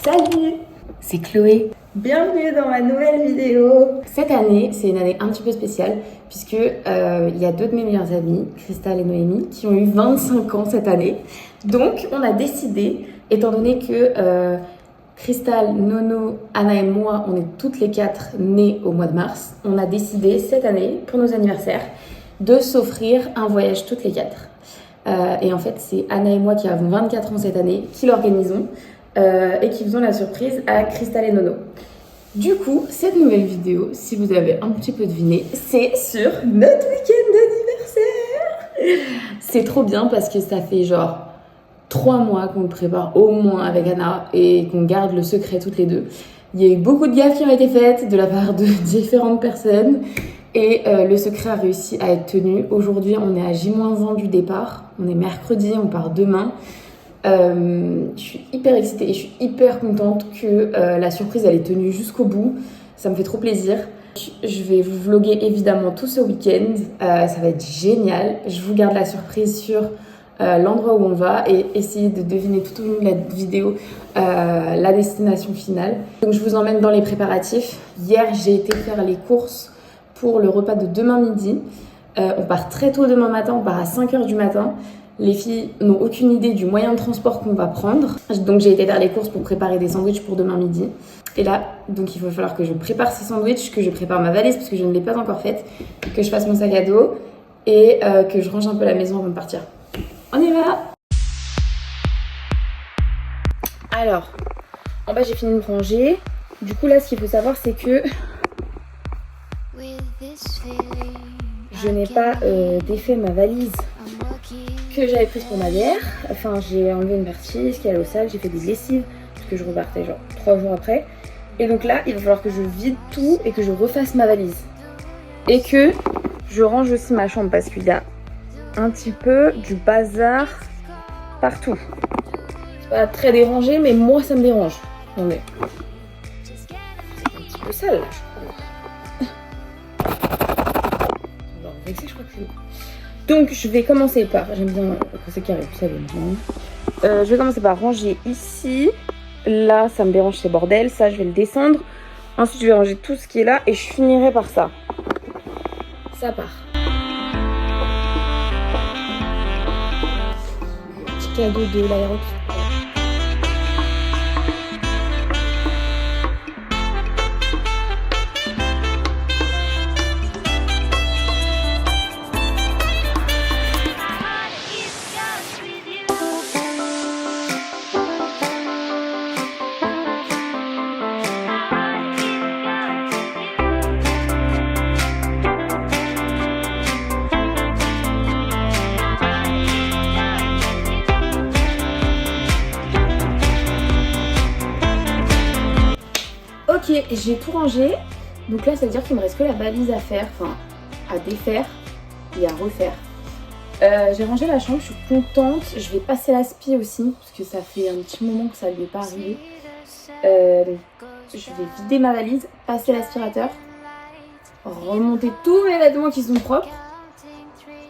Salut, c'est Chloé. Bienvenue dans ma nouvelle vidéo. Cette année, c'est une année un petit peu spéciale puisque il y a deux de mes meilleures amies, Cristal et Noémie, qui ont eu 25 ans cette année. Donc, on a décidé, étant donné que Cristal, Nono, Anna et moi, on est toutes les quatre nées au mois de mars, on a décidé cette année, pour nos anniversaires, de s'offrir un voyage toutes les quatre. Et en fait, c'est Anna et moi qui avons 24 ans cette année, qui l'organisons et qui faisons la surprise à Cristal et Nono. Du coup, cette nouvelle vidéo, si vous avez un petit peu deviné, c'est sur notre week-end d'anniversaire. C'est trop bien parce que ça fait genre 3 mois qu'on le prépare au moins avec Anna et qu'on garde le secret toutes les deux. Il y a eu beaucoup de gaffes qui ont été faites de la part de différentes personnes et le secret a réussi à être tenu. Aujourd'hui, on est à J-1 du départ. On est mercredi, on part demain. Je suis hyper excitée et je suis hyper contente que la surprise elle est tenue jusqu'au bout. Ça me fait trop plaisir. Je vais vous vlogger évidemment tout ce week-end. Ça va être génial. Je vous garde la surprise sur l'endroit où on va et essayer de deviner tout au long de la vidéo la destination finale. Donc je vous emmène dans les préparatifs. Hier j'ai été faire les courses pour le repas de demain midi. On part très tôt demain matin, on part à 5h du matin. Les filles n'ont aucune idée du moyen de transport qu'on va prendre. Donc j'ai été faire les courses pour préparer des sandwichs pour demain midi. Et là, donc il va falloir que je prépare ces sandwichs, que je prépare ma valise parce que je ne l'ai pas encore faite, que je fasse mon sac à dos et que je range un peu la maison avant de partir. On y va! Alors, en bas j'ai fini de ranger. Du coup là, ce qu'il faut savoir, c'est que je n'ai pas défait ma valise que j'avais prise pour ma bière. Enfin, j'ai enlevé une partie, ce qu'il y a au sac, j'ai fait des lessives parce que je repartais genre 3 jours après. Et donc là, il va falloir que je vide tout et que je refasse ma valise. Et que je range aussi ma chambre parce qu'il y a un petit peu du bazar partout. C'est pas très dérangé, mais moi ça me dérange. Non mais c'est un petit peu sale là, je crois. On va vexer, je crois que c'est bon. Donc je vais commencer par, j'aime bien quand c'est carré, vous savez. Je vais commencer par ranger ici. Là, ça me dérange, c'est bordel. Ça, je vais le descendre. Ensuite, je vais ranger tout ce qui est là et je finirai par ça. Ça part. Petit cadeau de l'aéroport. Ok, j'ai tout rangé. Donc là, ça veut dire qu'il me reste que la valise à faire, enfin à défaire et à refaire. J'ai rangé la chambre, je suis contente. Je vais passer l'aspi aussi, parce que ça fait un petit moment que ça ne lui est pas arrivé. Je vais vider ma valise, passer l'aspirateur, remonter tous mes vêtements qui sont propres,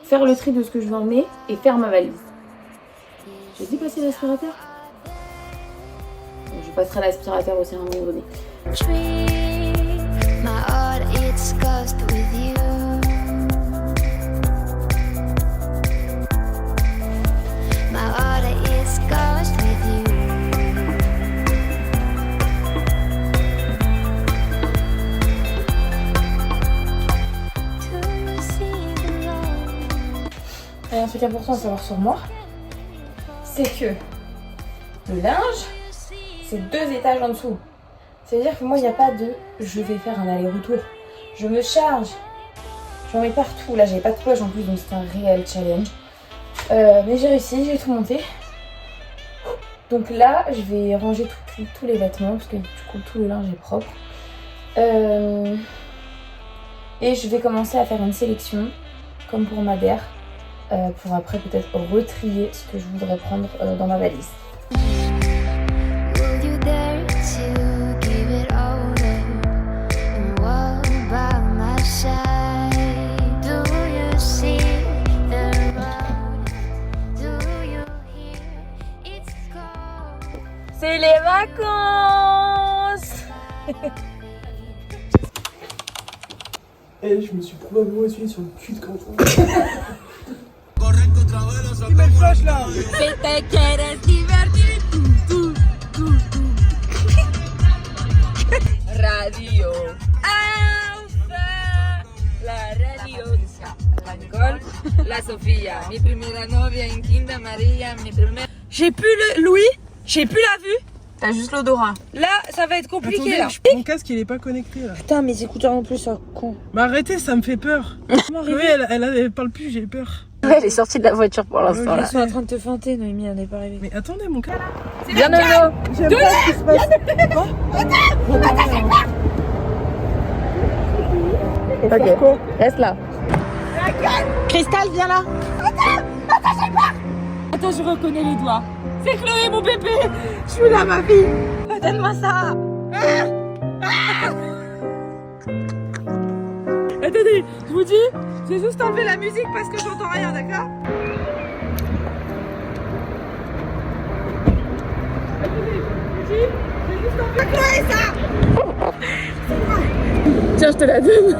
faire le tri de ce que je veux emmener et faire ma valise. J'ai dit passer l'aspirateur? Je passerai l'aspirateur aussi à un moment donné. Et un truc important à savoir sur moi, c'est que le linge, c'est 2 étages en dessous. Ça veut dire que moi, il n'y a pas de je vais faire un aller-retour. Je me charge. J'en mets partout. Là, j'avais pas de poche en plus, donc c'est un réel challenge. Mais j'ai réussi, j'ai tout monté. Donc là, je vais ranger tous les vêtements, parce que du coup, tout le linge est propre. Et je vais commencer à faire une sélection, comme pour Madère, pour après peut-être retrier ce que je voudrais prendre dans ma valise. C'est les vacances. Eh, je me suis probablement essuyé sur le cul de Quentin. Si te quieres divertir, Radio Alfa, la radio de la Nicole, la Sofia, mi primera novia en Quinta Maria, mi primera... J'ai plus le Louis, j'ai plus la vue. T'as juste l'odorat. Là, ça va être compliqué Attendez, là. mon casque il est pas connecté là. Putain, mes écouteurs non plus, ça con. Mais arrêtez, ça me fait peur. Oui, elle parle plus, j'ai peur. Elle est sortie de la voiture pour l'instant Ils là. sont en train de te feinter, Noémie, elle n'est pas arrivée. Mais attendez, mon casque. Bien Nolo. J'aime pas ce qui se passe. Ok, reste là. Cristal, viens là. Attends, je reconnais les doigts. C'est Chloé, mon bébé. Je suis là, ma fille. Donne-moi ça. Attendez, je vous dis, j'ai juste enlevé la musique parce que j'entends rien, d'accord? Attendez, je vous dis, j'ai juste enlevé Chloé, ça. Tiens, je te la donne.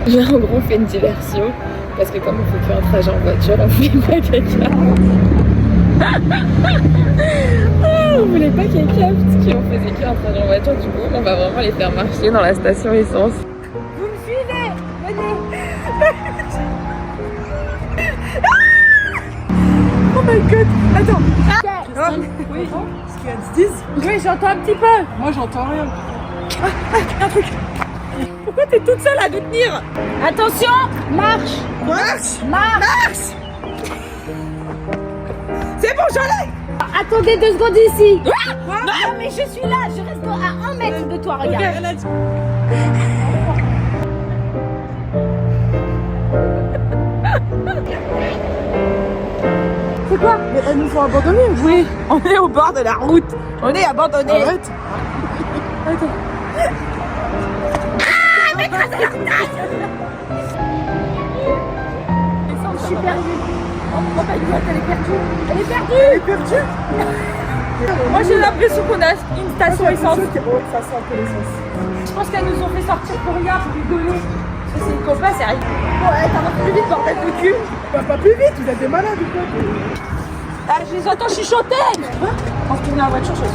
Là, en gros, on fait une diversion. Parce que comme on fait plus un trajet en voiture, on voulait pas caca. On voulait pas caca parce qu'on faisait qu'un trajet en voiture. Du coup, on va vraiment les faire marcher dans la station essence. Vous me suivez? Venez. Oh my god. Attends. Oui. Ce qu'ils disent. Oui, j'entends un petit peu. Moi j'entends rien. Un truc. Pourquoi t'es toute seule à nous tenir? Attention, marche. Marche. Marche. C'est bon, j'enlève. Attendez 2 secondes ici. Non, mais je suis là, je reste à 1 mètre de toi, regarde. Elle a dit. C'est quoi? Mais elles nous ont abandonnés. Oui, on est au bord de la route. On est abandonnés. Arrête. Je suis perdue. Oh my god, elle est perdue. Elle est perdue. Elle est perdue. Moi j'ai l'impression qu'on a une station essence. Oh, ça sent un peu l'essence. Je pense qu'elles nous ont fait sortir pour rien, pour rigoler. Parce que c'est une copain, c'est rien. Ouais, ça va plus vite, bordel de cul. Pas plus vite, vous êtes des malades ou quoi? Ah, je les entends chuchoter. On se tourne en voiture, je sens.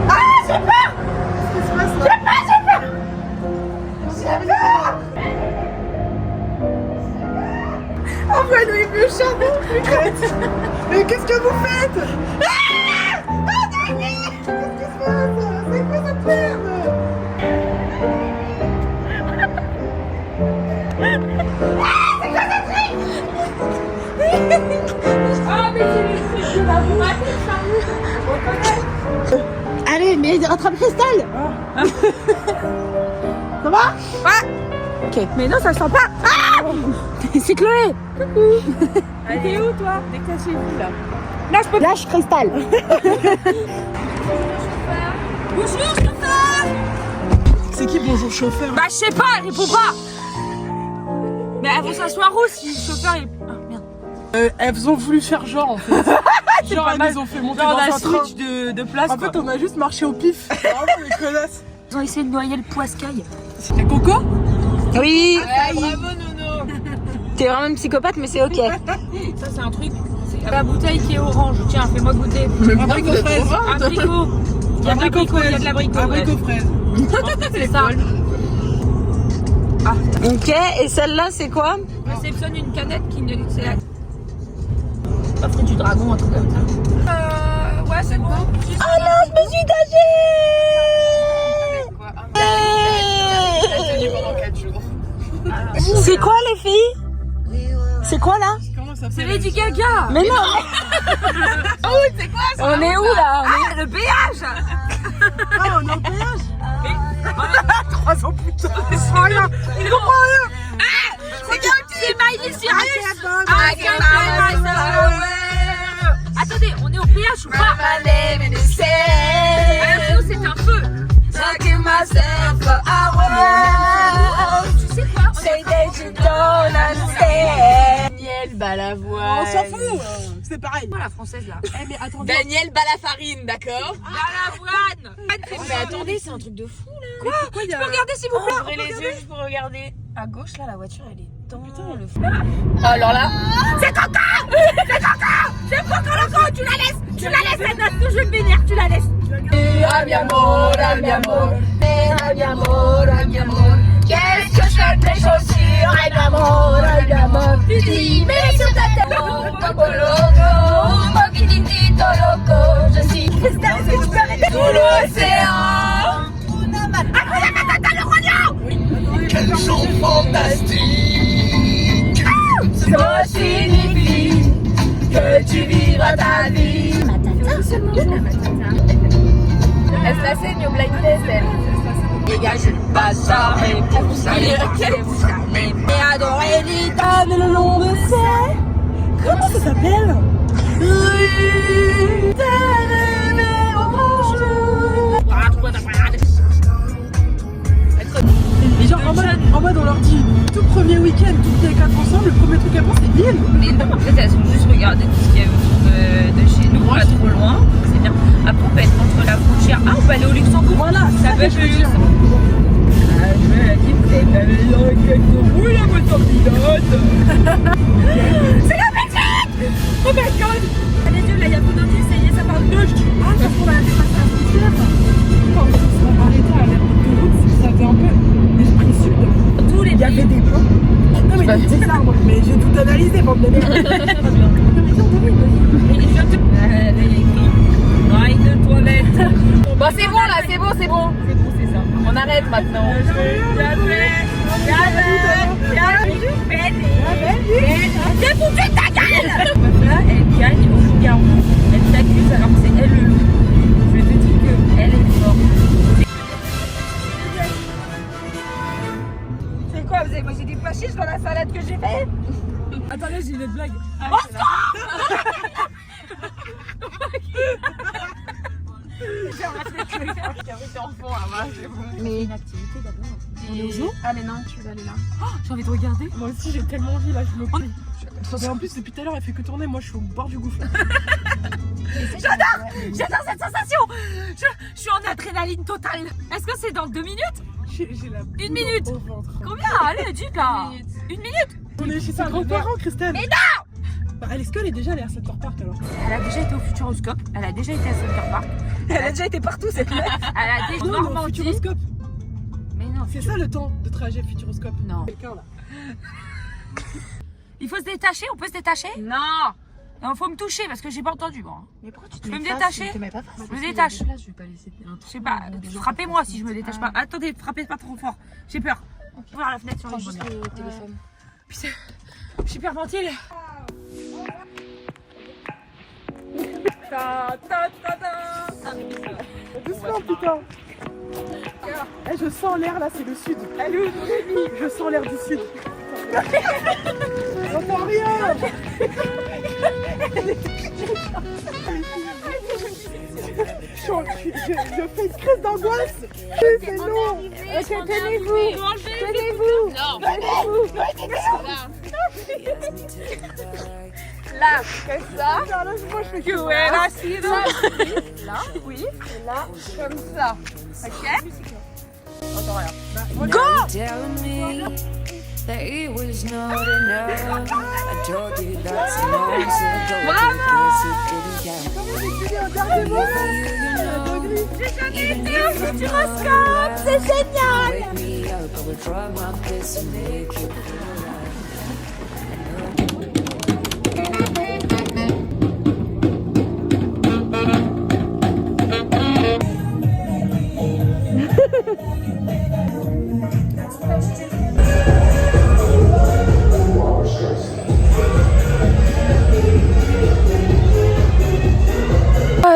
Ah, j'ai peur. Qu'est-ce qui se passe là? J'ai peur. Envoie-nous une bleue charbon. Mais qu'est-ce que vous faites? Qu'est-ce qui se passe? C'est quoi cette merde? Ah, mais c'est les trucs de la bourratique, ça. Allez, mais rattrape Cristal. Ça va? Ok, mais non, ça sent pas. Ah, c'est Chloé. Coucou. T'es où, toi? Dès que t'as chez vous, là. Là, je peux pas. Lâche Cristal. Bonjour, chauffeur. C'est qui bonjour chauffeur? Bah, je sais pas, elle répond pas. Mais elles vont s'asseoir où si le chauffeur est. Ah, merde. Elles ont voulu faire genre en fait. Genre pas elles mal. nous ont fait monter Genre, dans on a un train. switch de place. En quoi. fait on a juste marché au pif. Vraiment les connasses. Ils ont essayé de noyer le poiscaille. Et Coco? Oui. Bravo Nono. T'es vraiment une psychopathe, mais c'est ok. Ça, c'est un truc. C'est la bouteille qui est orange. Tiens, fais-moi goûter. Abricot fraise. Abricot. Il y a de l'abricot, il y a de l'abricot. Abricot fraise. C'est ça. Ok, et celle-là, c'est quoi? Réceptionne une canette qui ne. C'est la. Pas fruit du dragon, un truc comme ça. Ouais, c'est bon. Oh non, je me suis tachée. C'est quoi les filles? C'est quoi là? Comment ça C'est s'appelle? Lady Gaga. Mais non. C'est quoi ça? On est où là? Ah, le péage. Ah on est en péage. 3 ans plus tard. Il comprend rien. Il comprend rien. Ah, c'est Miley Cyrus. Attendez, on est au péage ou pas? Alors, nous, c'est un feu. Tu sais quoi? Say that you don't understand. Balavoine. On s'en fout, c'est pareil. Moi, la française là. Eh mais attendez. Daniel Balafarine, d'accord? Balavoine. Mais attendez, c'est un truc de fou là. Pourquoi il y a... Regardez s'il vous plaît. Ouvrez les yeux juste pour regarder. À gauche là, la voiture elle est dans le fond. Alors là. C'est Coco. C'est Coco Loco. Tu la laisses, cette note que je vais te bénir. Tu la laisses. Ah mi amor, qu'est-ce que je fais de mes chaussures? Ay mi amor, tu dis, mais sur ta tête, Coco Loco, Moquititito Loco, je suis Christelle, est-ce que tu peux arrêter? Sous l'océan, Hakuna Matata le roi lion. Quel chant fantastique, ça signifie que tu vivras ta vie. Elle se la saigne au blind test, elle. Dégage pas ça, et pour salir, et adorer l'Italie le long de ses. Comment ça s'appelle? Et genre en mode on leur dit tout premier week-end, toutes les 4 ensemble, le premier truc à faire c'est Lille. Mais non, en fait, elles ont juste regardé tout ce qu'il y avait autour de chez nous, pas trop loin. C'est bien. Après, on peut être entre la frontière. Ah, on peut aller au Luxembourg. Voilà, Ça peut être le Luxembourg. C'est la Belgique. Oh my god. Les yeux, là, il y a trop d'indices, ça y est, ça parle de Ah, parce qu'on a dépassé la frontière. Quand on s'est arrêté à l'air de route, ça fait un peu l'esprit sud. tous les Il y avait des ponts. Non mais c'est ça, moi. Mais j'ai tout analysé, bande de merde. Bon, c'est bon là, c'est bon. C'est bon, c'est ça. On arrête maintenant. J'ai foutu ta gueule. Là, elle gagne au loup-garou. Elle t'accuse alors que c'est elle le loup. Je te dis qu'elle est forte. C'est quoi, vous avez mangé des pois chiches dans la salade que j'ai fait? Attendez, j'ai une blague. Mais une activité d'abord. On est au zoo? Ah mais non, tu vas aller là. J'ai envie de regarder. Moi aussi j'ai tellement envie là, je me prie. Mais en plus depuis tout à l'heure elle fait que tourner, moi je suis au bord du gouffre. J'adore cette sensation. Je suis en adrénaline totale. Est-ce que c'est dans 2 minutes? J'ai la Une minute. au ventre. Combien? Allez, dites là. Une minute. On est chez ses grands-parents, Christelle. Mais non! Bah, est-ce qu'elle est déjà allée à Center Park alors? Elle a déjà été au Futuroscope. Elle a déjà été à Center Park. Elle a déjà été partout cette meuf. Elle a été en Non, mais au Normandie. Futuroscope. Mais non, C'est ça le temps de trajet Futuroscope. Non. Quelqu'un là. Il faut se détacher. On peut se détacher? Non. Il faut me toucher parce que j'ai pas entendu moi. Mais pourquoi tu Je peux me détacher? Je me détache. Je vais pas laisser Je sais pas. Frappez-moi si je me détache pas. Attendez, frappez pas trop fort. J'ai peur. Ouvrir la fenêtre sur les juste le téléphone. Putain, je suis hyperventile. Doucement putain. Eh, je sens l'air là, c'est le sud. Je sens l'air du sud. J'entends rien. Je fais une crise d'angoisse. C'est long. Ok, tenez-vous. Là, comme ça. Là, moi je fais que Là, oui. Et là, comme ça. Ok? Telling me that it was not enough. I told you that some months ago because it didn't count. C'est génial! Wake me up, I will try my best to make you feel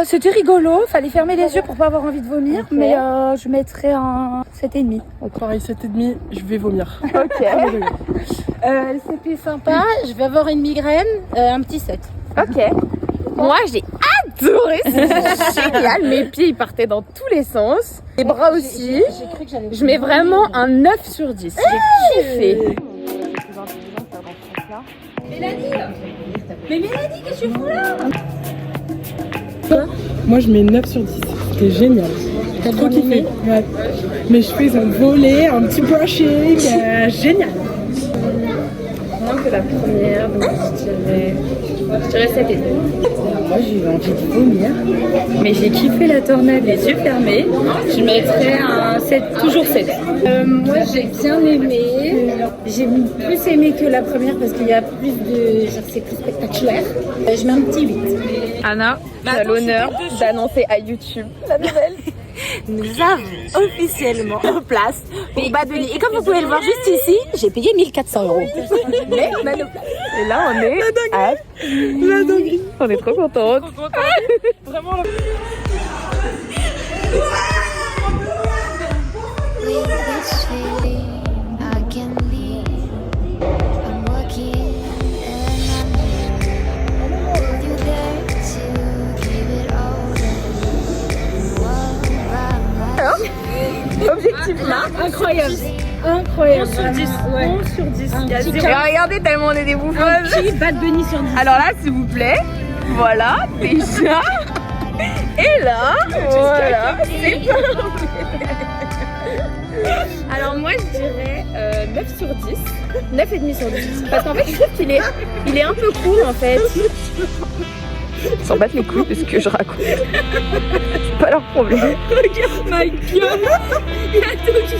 C'était rigolo, fallait fermer les yeux pour pas avoir envie de vomir, mais je mettrais un 7,5. Pareil, 7,5, je vais vomir. Ok. C'était sympa, je vais avoir une migraine, un petit 7. Ok. Moi j'ai adoré, c'était génial, mes pieds ils partaient dans tous les sens, les bras aussi. Je mets vraiment un 9 sur 10, j'ai kiffé. Moi je mets 9 sur 10. C'était génial. T'as trop kiffé. Ouais. Mes cheveux ils ont volé, un petit brushing, génial. Moins que la première, donc je dirais 7 et demi. Moi j'ai eu envie de vomir, mais j'ai kiffé la tornade les yeux fermés. Je mettrais un 7, toujours 7. Moi j'ai bien aimé. J'ai plus aimé que la première parce qu'il y a plus de. Genre c'est plus spectaculaire. Je mets un petit 8. Anna, tu as l'honneur d'annoncer à YouTube la nouvelle. Nous avons officiellement en place pour Bad Bunny. Et comme vous pouvez le voir juste ici, j'ai payé 1400 €. Mais on a nos places. Et là, on est à... La dinguerie. On est trop contente. Vraiment With this feeling, I can leave. I'm walking and I'm with you there to give it all. Objectivement, Incroyable. Incroyable. 11 sur 10. Ouais. 11 sur 10. Un Il y a petit zéro. cœur. Regardez tellement on est des bouffeuses. Petit Bad Bunny sur 10. Alors là, s'il vous plaît, voilà, déjà. Et là, voilà, c'est parti. Alors moi, je dirais 9 sur 10. 9,5 sur 10. Parce qu'en fait, je trouve qu'il est un peu cool, en fait. Ils s'en battent les couilles de ce que je raconte. C'est pas leur problème. Regarde ma gueule. Il a tout qui se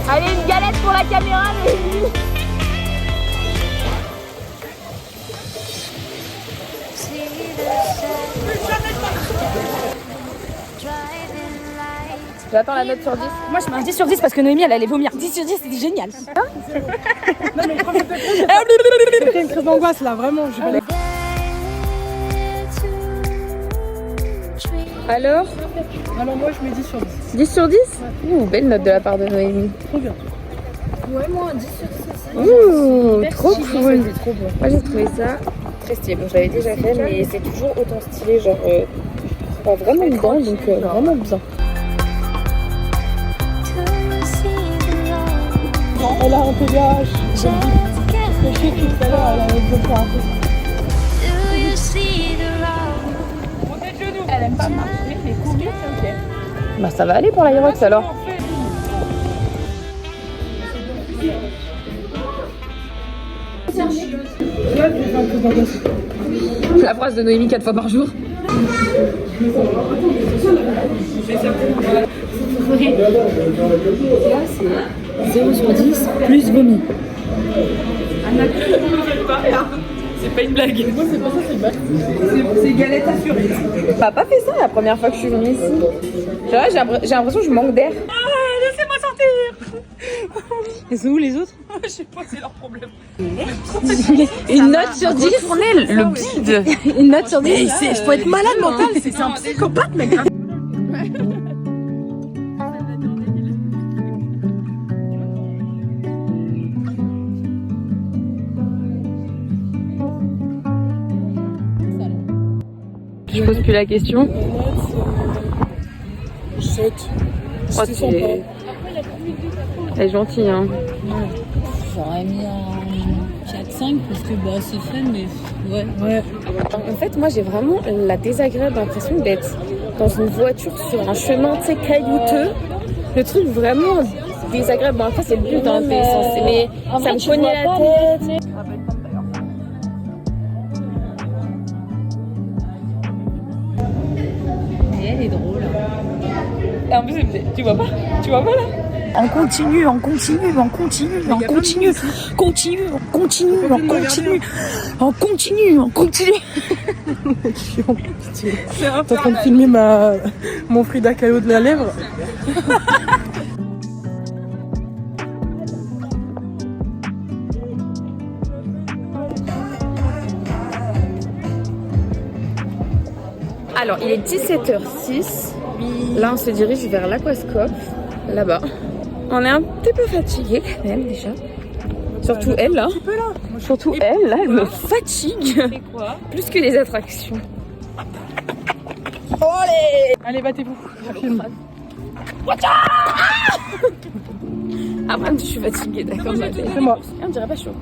Allez, une galette pour la caméra, Noémie. J'attends la note sur 10. Moi, je mets un 10 sur 10 parce que Noémie, elle allait vomir. 10 sur 10, c'était génial. C'était une crise d'angoisse là, vraiment. Je vais Alors, moi je mets 10 sur 10. 10 sur 10 Ouh, belle note de la part de Noémie. Trop bien. Ouais, moi, un 10 sur 10. Ouh, trop cool. Trop beau. Moi j'ai trouvé ça très stylé. Bon, je l'avais déjà fait, mais c'est toujours autant stylé. Genre, pas vraiment dedans, donc vraiment bien. Non, elle a un TDAH. J'ai dit que je sais que tout à l'heure elle avait besoin de faire un peu. Elle aime pas marcher, mais courir, c'est ok. Bah, ça va aller pour l'Aerox alors. La phrase de Noémie 4 fois par jour. Là, c'est 0 sur 10 plus vomi. C'est pas une blague. Moi c'est pas ça, c'est une blague. C'est galette assurée. T'as pas fait ça la première fois que je suis venue ici. Genre, j'ai l'impression que je manque d'air. Laissez-moi sortir. Et c'est où les autres? Je sais pas, c'est leur problème. Une note sur 10. Retournez le bide. Une note sur 10. Mais je peux être malade mental, c'est un psychopathe mec. Je pose plus la question. 7. Oh, elle est gentille, hein. J'aurais mis un 4-5 parce que bah, c'est fun, mais ouais. En fait, moi, j'ai vraiment la désagréable impression d'être dans une voiture sur un chemin, tu sais, caillouteux. Le truc vraiment désagréable. Bon, après, c'est le but, hein, mais ça me cognait la tête. Et elle est drôle. Et en plus, tu vois pas là? On continue, on continue, on continue, on continue, continue, on continue, on continue, on continue, on continue. T'es en train de filmer mon Frida Kahlo de la lèvre. Alors, il est 17h06. Là, on se dirige vers l'aquascope, là-bas. On est un petit peu fatigué quand même déjà. Surtout elle, là. Surtout elle, là, elle me fatigue. Plus que les attractions. Allez, battez-vous. Filme. Après, je suis fatiguée, d'accord. C'est moi. On dirait pas chaud.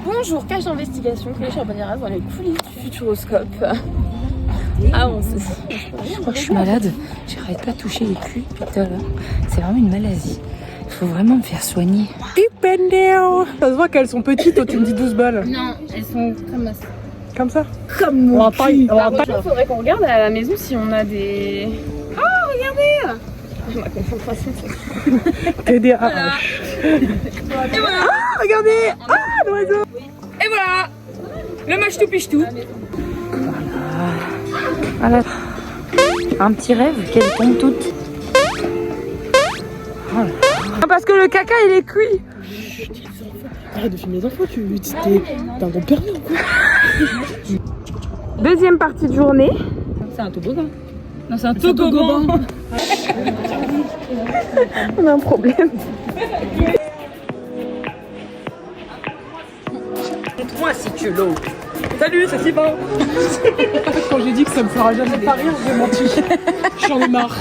Bonjour, cage d'investigation, Clélie Charbonnières dans les coulisses du Futuroscope. Ah, on sait. Je crois que je suis malade. J'arrête pas de toucher les culs depuis tout à l'heure. C'est vraiment une maladie. Il faut vraiment me faire soigner. Ça se voit qu'elles sont petites, toi tu me dis 12 balles. Non, elles sont comme ça. Comme ça. Comme mon cul. Il faudrait qu'on regarde à la maison si on a des... Oh, regardez. Ma concentration, c'est... TDAH. Voilà. Ah, regardez. Ah, l'oiseau. Et voilà. Le match tout piche tout. Voilà. Un petit rêve qu'elles tombent toutes. Voilà. Parce que le caca, il est cuit. Arrête de filmer les enfants, t'es un gros pervers ou quoi? Deuxième partie de journée. C'est un toboggan. Non, c'est un toboggan. On a un problème. Moi si tu l'as. Salut, ça s'y va. Quand j'ai dit que ça me fera jamais pas rire, j'ai menti. J'en ai marre.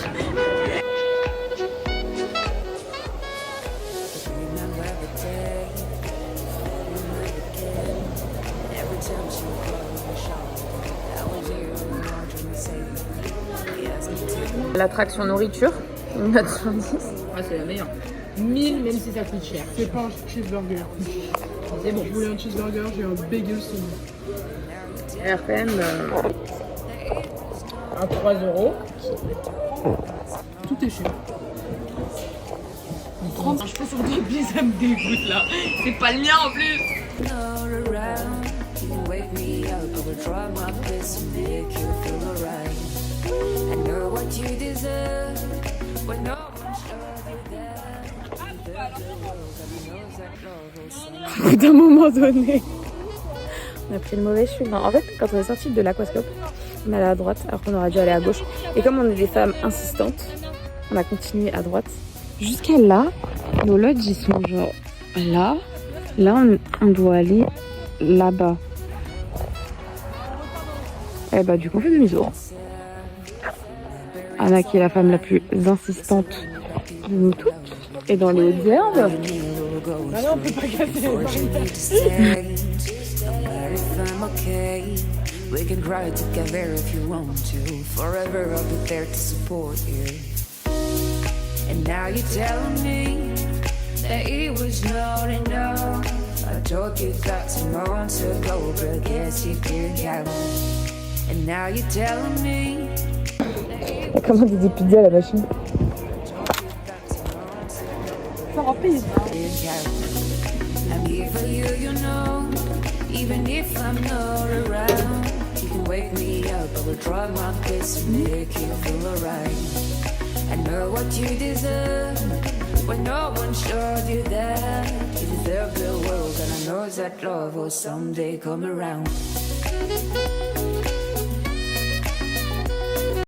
L'attraction nourriture, une note sur 10. Ah, c'est la meilleure. 1000, même si ça coûte cher. C'est pas un cheeseburger. C'est bon. Je voulais un cheeseburger, j'ai un bagel saumon. RPM. À 3 €. Tout est cher. Je peux sur 2 pieds, ça me dégoûte là. C'est pas le mien en plus. Au bout d'un moment donné, on a pris le mauvais chemin. En fait, quand on est sorti de l'aquascope, on est allé à droite alors qu'on aurait dû aller à gauche. Et comme on est des femmes insistantes, on a continué à droite. Jusqu'à là, nos lodges ils sont genre là. Là, on doit aller là-bas. Et bah du coup, on fait demi-tour. Anna qui est la femme la plus insistante de nous toutes. Et dans les hautes herbes. Ah non, on peut pas casser. We can cry together if you want to. Forever I'll be there to support you. And now you're telling me that it was not enough. I told you that some months ago, but guess you didn't count. And now you're telling me. Comment des pizzas à la machine? I'm here for you, you know. Even if I'm not around, you can wake me up. I will try my best to make you feel alright. I know what you deserve, when no one showed you that. You deserve the world, and I know that love will someday come around.